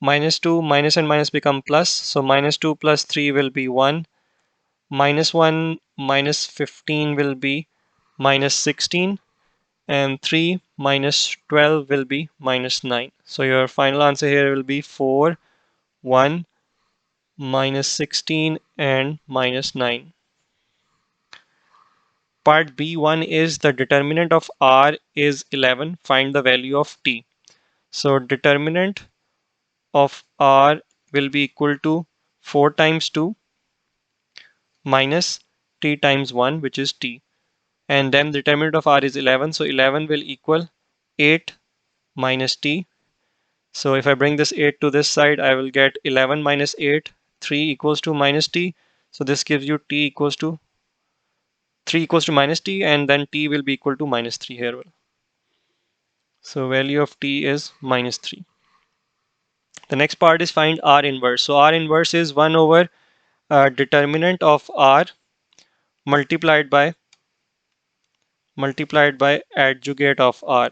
S1: -2, minus and minus become plus. So -2 plus 3 will be 1. -1 minus 15 will be -16. And 3 minus 12 will be -9. So your final answer here will be 4, 1, -16, and -9. Part B1 is the determinant of R is 11. Find the value of T. So determinant of R will be equal to 4 times 2 minus T times 1, which is T. And then the determinant of R is 11. So 11 will equal 8 minus T. So if I bring this 8 to this side, I will get 11 minus 8, 3 equals to minus T. So this gives you T equals to 3 equals to minus T, and then T will be equal to -3 here. So value of T is -3. The next part is find R inverse. So R inverse is 1 over determinant of R multiplied by adjugate of R.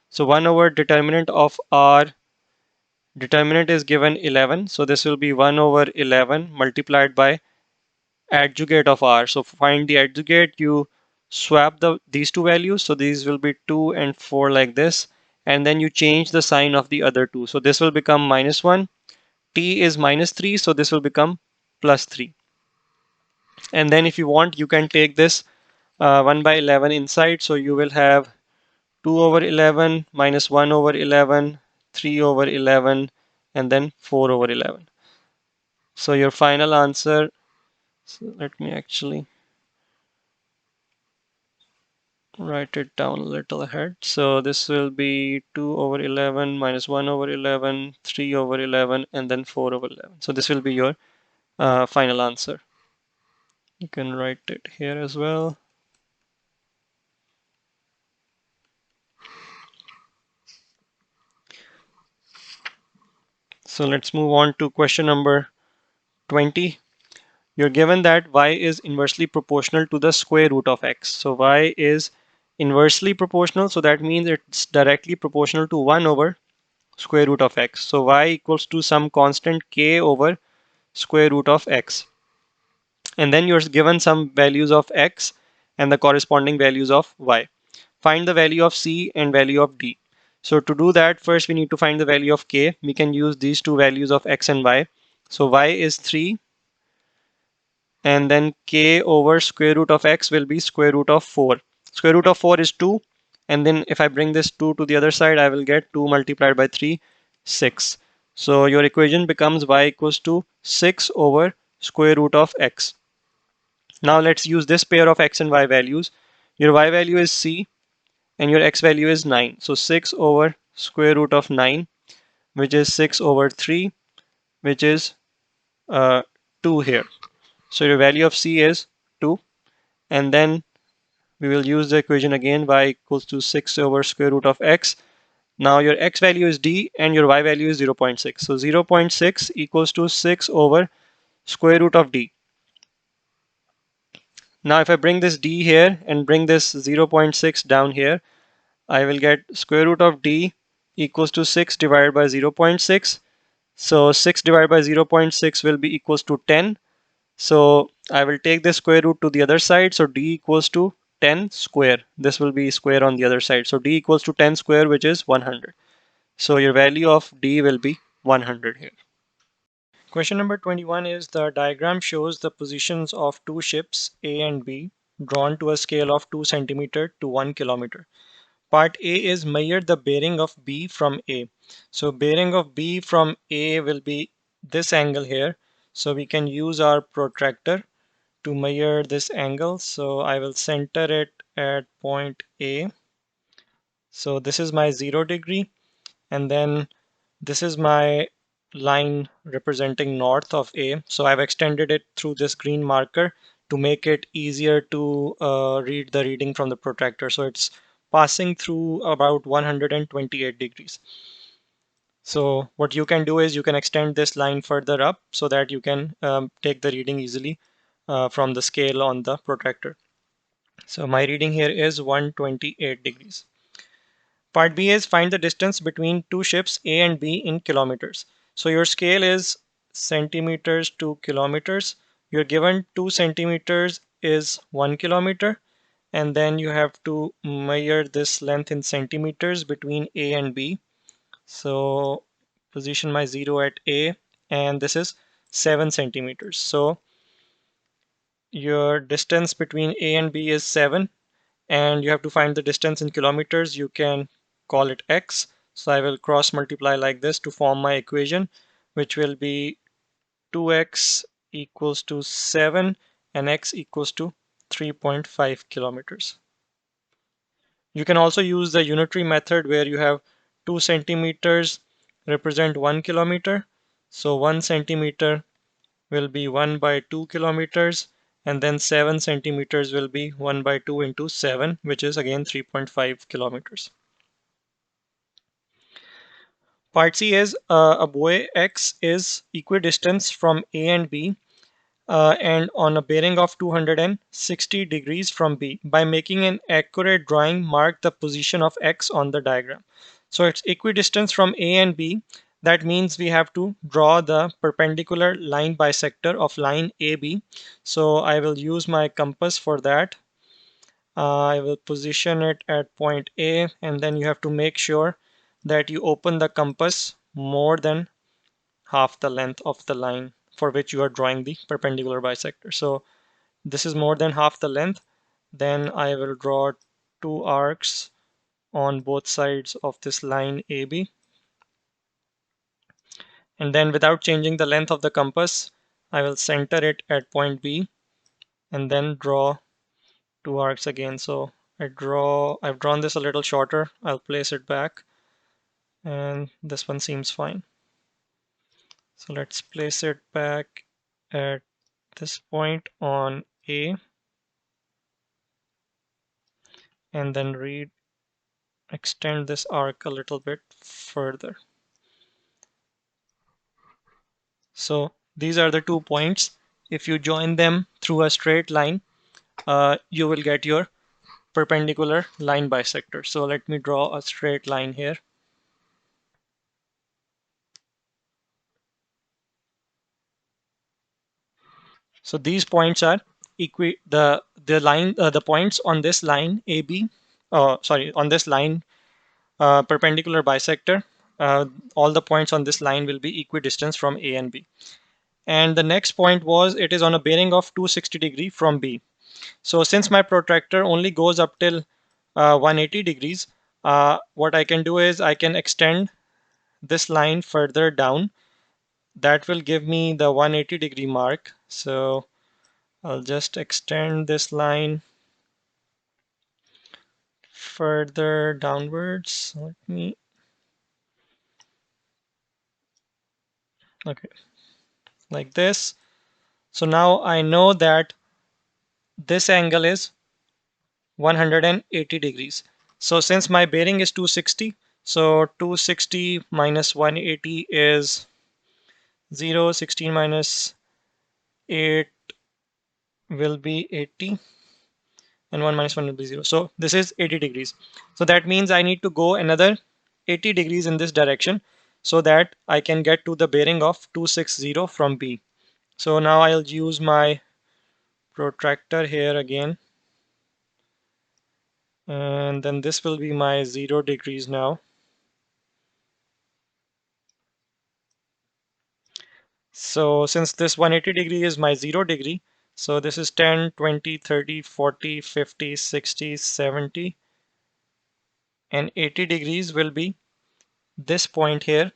S1: So 1 over determinant of R, determinant is given 11. So this will be 1 over 11 multiplied by adjugate of R. So find the adjugate, you swap these two values. So these will be 2 and 4 like this. And then you change the sign of the other two. So this will become -1. T is -3. So this will become +3. And then if you want, you can take this 1 by 11 inside. So you will have 2 over 11 minus 1 over 11, 3 over 11, and then 4 over 11. So your final answer, so let me actually write it down a little ahead. So this will be 2 over 11 minus 1 over 11, 3 over 11, and then 4 over 11. So this will be your final answer. You can write it here as well. So let's move on to question number 20. You're given that y is inversely proportional to the square root of x. So y is inversely proportional. So that means it's directly proportional to 1 over square root of x. So y equals to some constant k over square root of x. And then you're given some values of x and the corresponding values of y. Find the value of c and value of d. So to do that, first we need to find the value of k. We can use these two values of x and y. So y is 3, and then k over square root of x will be square root of 4. Square root of 4 is 2, and then if I bring this 2 to the other side, I will get 2 multiplied by 3, 6. So your equation becomes y equals to 6 over square root of x. Now let's use this pair of x and y values. Your y value is c and your x value is 9. So 6 over square root of 9, which is 6 over 3, which is 2 here. So your value of c is 2. And then we will use the equation again, y equals to 6 over square root of x. Now your x value is d and your y value is 0.6. So 0.6 equals to 6 over square root of d. Now if I bring this d here and bring this 0.6 down here, I will get square root of d equals to 6 divided by 0.6. So 6 divided by 0.6 will be equals to 10. So I will take the square root to the other side. So d equals to 10 square. This will be square on the other side. So d equals to 10 square, which is 100. So your value of d will be 100 here. Question number 21 is the diagram shows the positions of two ships A and B drawn to a scale of 2 centimeter to 1 kilometer. Part A is measure the bearing of B from A. So bearing of B from A will be this angle here. So we can use our protractor to measure this angle. So I will center it at point A. So this is my 0 degree, and then this is my line representing north of A. So I've extended it through this green marker to make it easier to read the reading from the protractor. So it's passing through about 128 degrees. So what you can do is you can extend this line further up so that you can take the reading easily from the scale on the protractor. So my reading here is 128 degrees. Part B is find the distance between two ships A and B in kilometers. So your scale is centimeters to kilometers. You're given 2 centimeters is 1 kilometer, and then you have to measure this length in centimeters between A and B. So position my 0 at A, and this is 7 centimeters. So your distance between A and B is 7, and you have to find the distance in kilometers. You can call it x. So I will cross multiply like this to form my equation, which will be 2x equals to 7 and x equals to 3.5 kilometers. You can also use the unitary method where you have 2 centimeters represent 1 kilometer. So 1 centimeter will be 1 by 2 kilometers, and then 7 centimeters will be 1 by 2 into 7, which is again 3.5 kilometers. Part C is a buoy X is equidistant from A and B and on a bearing of 260 degrees from B. By making an accurate drawing, mark the position of X on the diagram. So it's equidistant from A and B. That means we have to draw the perpendicular line bisector of line AB. So I will use my compass for that. I will position it at point A, and then you have to make sure that you open the compass more than half the length of the line for which you are drawing the perpendicular bisector. So this is more than half the length. Then I will draw two arcs on both sides of this line AB. And then without changing the length of the compass, I will center it at point B and then draw two arcs again. So I've drawn this a little shorter. I'll place it back, and this one seems fine. So let's place it back at this point on A, and then extend this arc a little bit further. So these are the 2 points. If you join them through a straight line, you will get your perpendicular line bisector. So let me draw a straight line here. So these points are the points on this line AB, on this line perpendicular bisector. All the points on this line will be equidistant from A and B. And the next point was it is on a bearing of 260 degree from B. So since my protractor only goes up till 180 degrees, what I can do is I can extend this line further down. That will give me the 180 degree mark. So I'll just extend this line further downwards. Okay, like this. So now I know that this angle is 180 degrees. So since my bearing is 260, so 260 minus 180 is 0, 16 minus 8 will be 80, and 1 minus 1 will be 0. So this is 80 degrees. So that means I need to go another 80 degrees in this direction so that I can get to the bearing of 260 from B. So now I'll use my protractor here again, and then this will be my 0 degrees now. So since this 180 degree is my 0 degree, so this is 10, 20, 30, 40, 50, 60, 70, and 80 degrees will be this point here,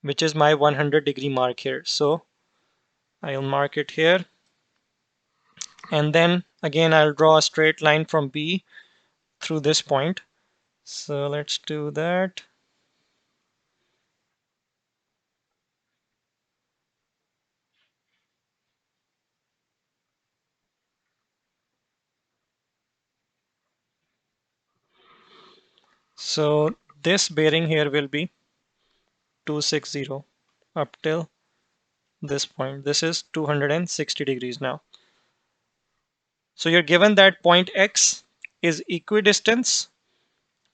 S1: which is my 100 degree mark here. So I'll mark it here, and then again I'll draw a straight line from B through this point. So let's do that. So this bearing here will be 260 up till this point. This is 260 degrees now. So you're given that point X is equidistance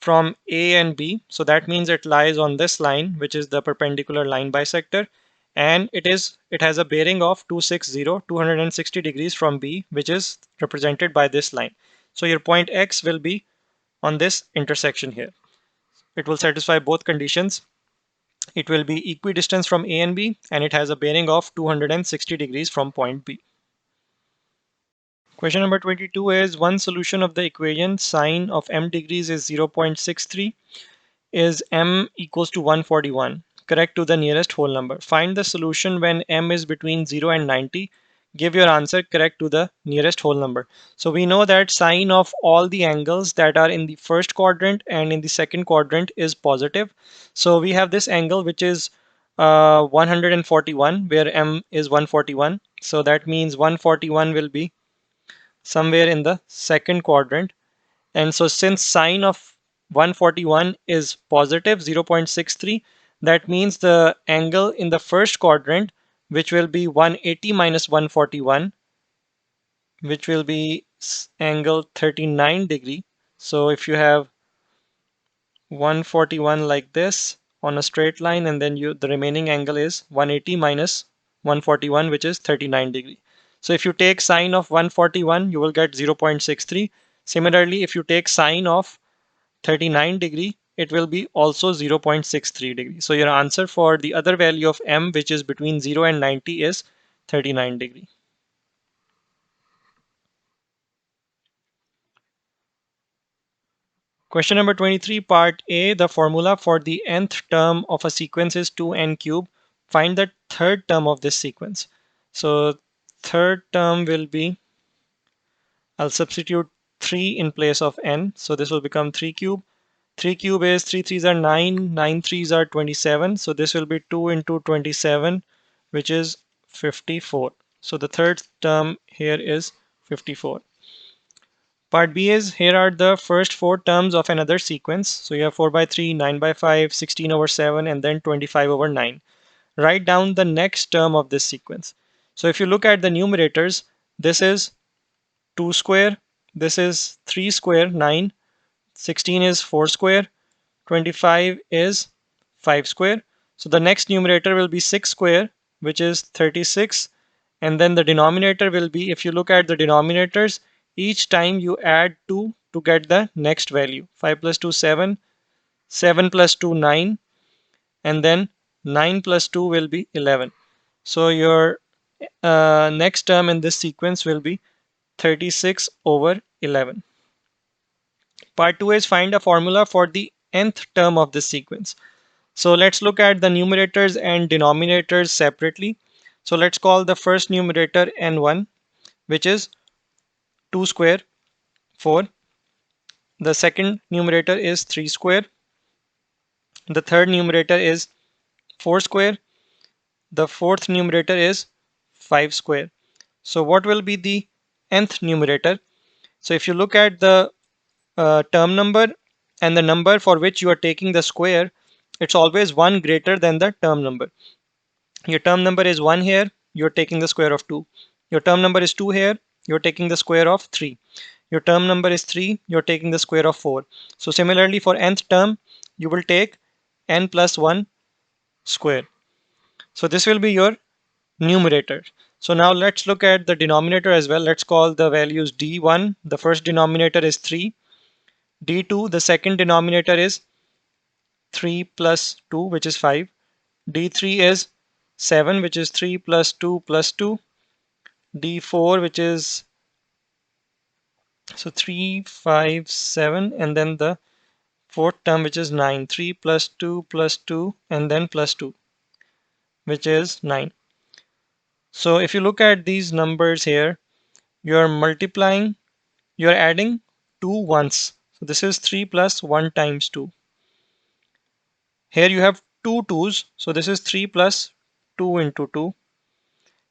S1: from A and B. So that means it lies on this line, which is the perpendicular line bisector. And it has a bearing of 260 degrees from B, which is represented by this line. So your point X will be on this intersection here. It will satisfy both conditions. It will be equidistant from A and B, and it has a bearing of 260 degrees from point B. Question number 22 is one solution of the equation sine of m degrees is 0.63 is m equals to 141. Correct to the nearest whole number. Find the solution when m is between 0 and 90. Give your answer correct to the nearest whole number. So we know that sine of all the angles that are in the first quadrant and in the second quadrant is positive. So we have this angle which is 141 where m is 141. So that means 141 will be somewhere in the second quadrant. And so since sine of 141 is positive 0.63, that means the angle in the first quadrant, which will be 180 minus 141, which will be angle 39 degree. So if you have 141 like this on a straight line, and then the remaining angle is 180 minus 141, which is 39 degree. So if you take sine of 141, you will get 0.63. Similarly, if you take sine of 39 degree, it will be also 0.63 degree. So your answer for the other value of m, which is between 0 and 90, is 39 degree. Question number 23, part A, the formula for the nth term of a sequence is 2n cube. Find the third term of this sequence. So third term will be, I'll substitute 3 in place of n. So this will become 3 cube. 3 cube is 3 threes are 9, 9 threes are 27. So this will be 2 into 27, which is 54. So the third term here is 54. Part B is here are the first 4 terms of another sequence. So you have 4 by 3, 9 by 5, 16 over 7, and then 25 over 9. Write down the next term of this sequence. So if you look at the numerators, this is 2 square, this is 3 square, 9, 16 is 4 square, 25 is 5 square. So the next numerator will be 6 square, which is 36. And then the denominator will be, if you look at the denominators, each time you add 2 to get the next value. 5 plus 2, 7. 7 plus 2, 9. And then 9 plus 2 will be 11. So your next term in this sequence will be 36 over 11. Part 2 is find a formula for the nth term of this sequence. So let's look at the numerators and denominators separately. So let's call the first numerator n1, which is 2 square, 4. The second numerator is 3 square. The third numerator is 4 square. The fourth numerator is 5 square. So what will be the nth numerator? So if you look at the term number and the number for which you are taking the square, it's always 1 greater than the term number. Your term number is 1 here, you're taking the square of 2. Your term number is 2 here, you're taking the square of 3. Your term number is 3, you're taking the square of 4. So similarly for nth term, you will take n plus 1 square. So this will be your numerator. So now let's look at the denominator as well. Let's call the values d1, the first denominator is 3. d2, the second denominator is 3 plus 2, which is 5. d3 is 7, which is 3 plus 2 plus 2. d4, which is so 3, 5, 7, and then the fourth term, which is 9. 3 plus 2 plus 2, and then plus 2, which is 9. So if you look at these numbers here, you're multiplying, you're adding 2 once. So this is 3 plus 1 times 2. Here you have 2 2's, so this is 3 plus 2 into 2.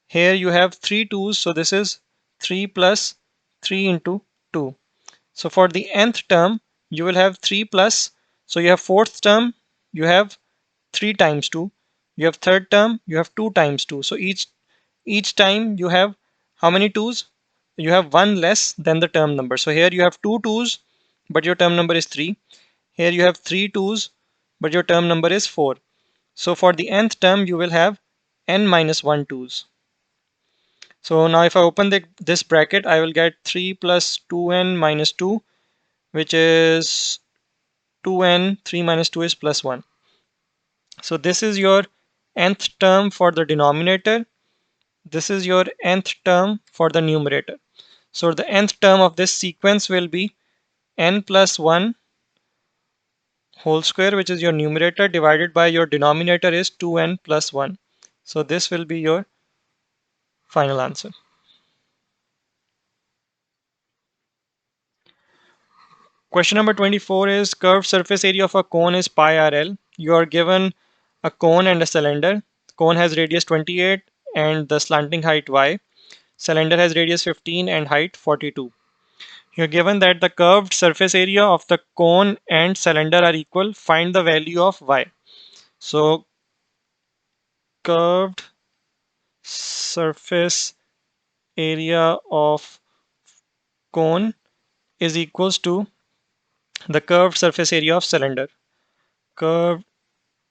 S1: Here you have 3 2's, so this is 3 plus 3 into 2. So for the nth term, you will have 3 plus, So you have fourth term, you have 3 times 2. You have third term, you have 2 times 2. So each time you have how many 2's? You have one less than the term number. So here you have 2 2's, but your term number is 3. Here you have 3 2's, but your term number is 4. So for the nth term, you will have n minus 1 2's. So now if I open this bracket, I will get 3 plus 2n minus 2, which is 2n. 3 minus 2 is plus 1. So this is your nth term for the denominator. This is your nth term for the numerator. So the nth term of this sequence will be n plus 1 whole square, which is your numerator, divided by your denominator is 2n plus 1. So this will be your final answer. Question number 24 is curved surface area of a cone is pi rl. You are given a cone and a cylinder. The cone has radius 28 and the slanting height y. Cylinder has radius 15 and height 42. You're given that the curved surface area of the cone and cylinder are equal. Find the value of y. So curved surface area of cone is equals to the curved surface area of cylinder. Curved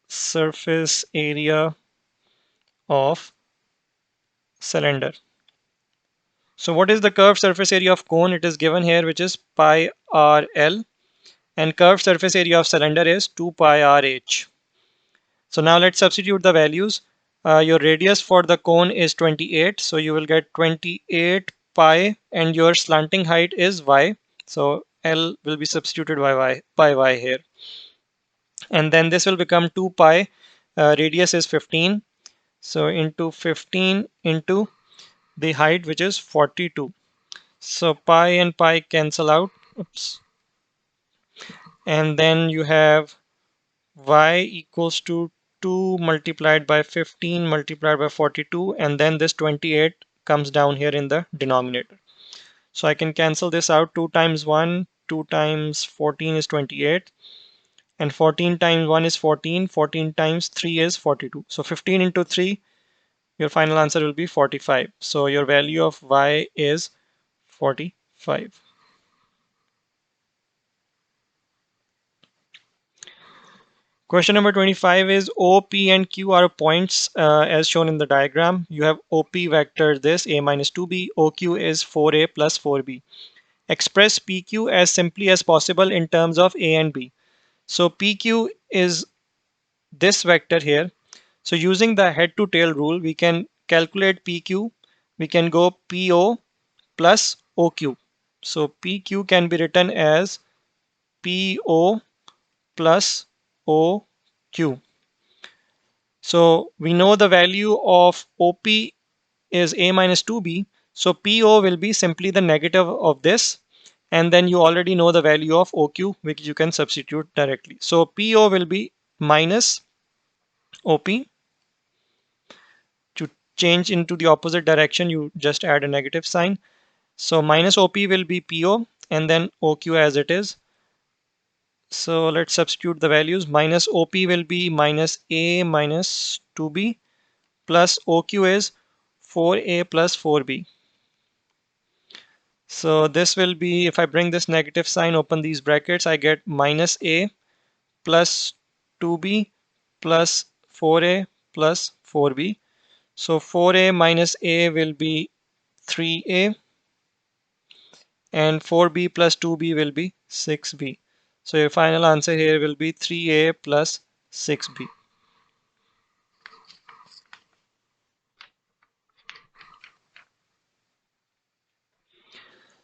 S1: surface area of cylinder. So what is the curved surface area of cone? It is given here, which is pi rl, and curved surface area of cylinder is 2 pi rh. So now let's substitute the values. Your radius for the cone is 28, so you will get 28 pi, and your slanting height is y. So L will be substituted by y here, and then this will become 2 pi. Radius is 15, so into 15 into the height, which is 42. So pi and pi cancel out. Oops. And then you have y equals to 2 multiplied by 15 multiplied by 42, and then this 28 comes down here in the denominator. So I can cancel this out. 2 times 1, 2 times 14 is 28, and 14 times 1 is 14, 14 times 3 is 42. So 15 into 3, your final answer will be 45. So your value of y is 45. Question number 25 is O, P, and Q are points as shown in the diagram. You have OP vector this a minus 2b, OQ is 4a plus 4b. Express PQ as simply as possible in terms of a and b. So PQ is this vector here. So using the head to tail rule, we can calculate PQ. We can go PO plus OQ. So PQ can be written as PO plus OQ. So we know the value of OP is a minus 2b. So PO will be simply the negative of this. And then you already know the value of OQ, which you can substitute directly. So PO will be minus OP. To change into the opposite direction, you just add a negative sign. So minus OP will be PO, and then OQ as it is. So let's substitute the values. Minus OP will be minus A minus 2B, plus OQ is 4A plus 4B. So this will be, if I bring this negative sign, open these brackets, I get minus A plus 2B plus 4A plus 4B. So 4A minus A will be 3A, and 4B plus 2B will be 6B. So your final answer here will be 3A plus 6B.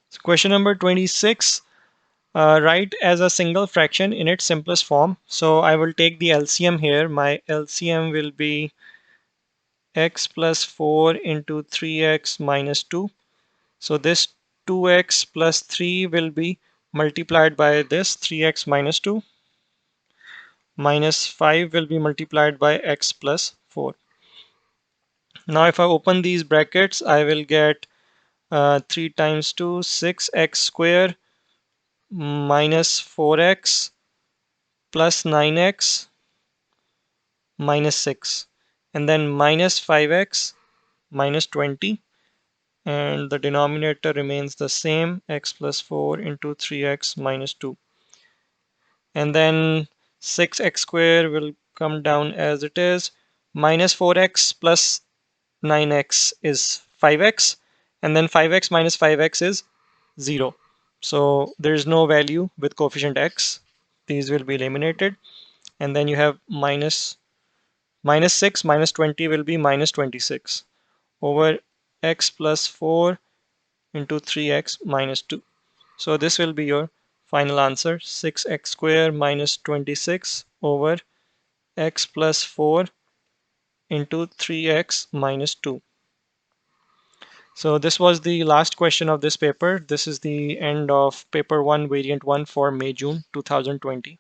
S1: So question number 26, write as a single fraction in its simplest form. So I will take the LCM here. My LCM will be x plus 4 into 3x minus 2. So this 2x plus 3 will be multiplied by this 3x minus 2, minus 5 will be multiplied by x plus 4. Now if I open these brackets, I will get 3 times 2, 6x square minus 4x plus 9x minus 6, and then minus 5x minus 20, and the denominator remains the same, x plus 4 into 3x minus 2. And then 6x squared will come down as it is. Minus 4x plus 9x is 5x, and then 5x minus 5x is 0. So there is no value with coefficient x. These will be eliminated. And then you have minus 6 minus 20 will be minus 26 over x plus 4 into 3x minus 2. So this will be your final answer, 6x squared minus 26 over x plus 4 into 3x minus 2. So this was the last question of this paper. This is the end of paper 1 variant 1 for May June 2020.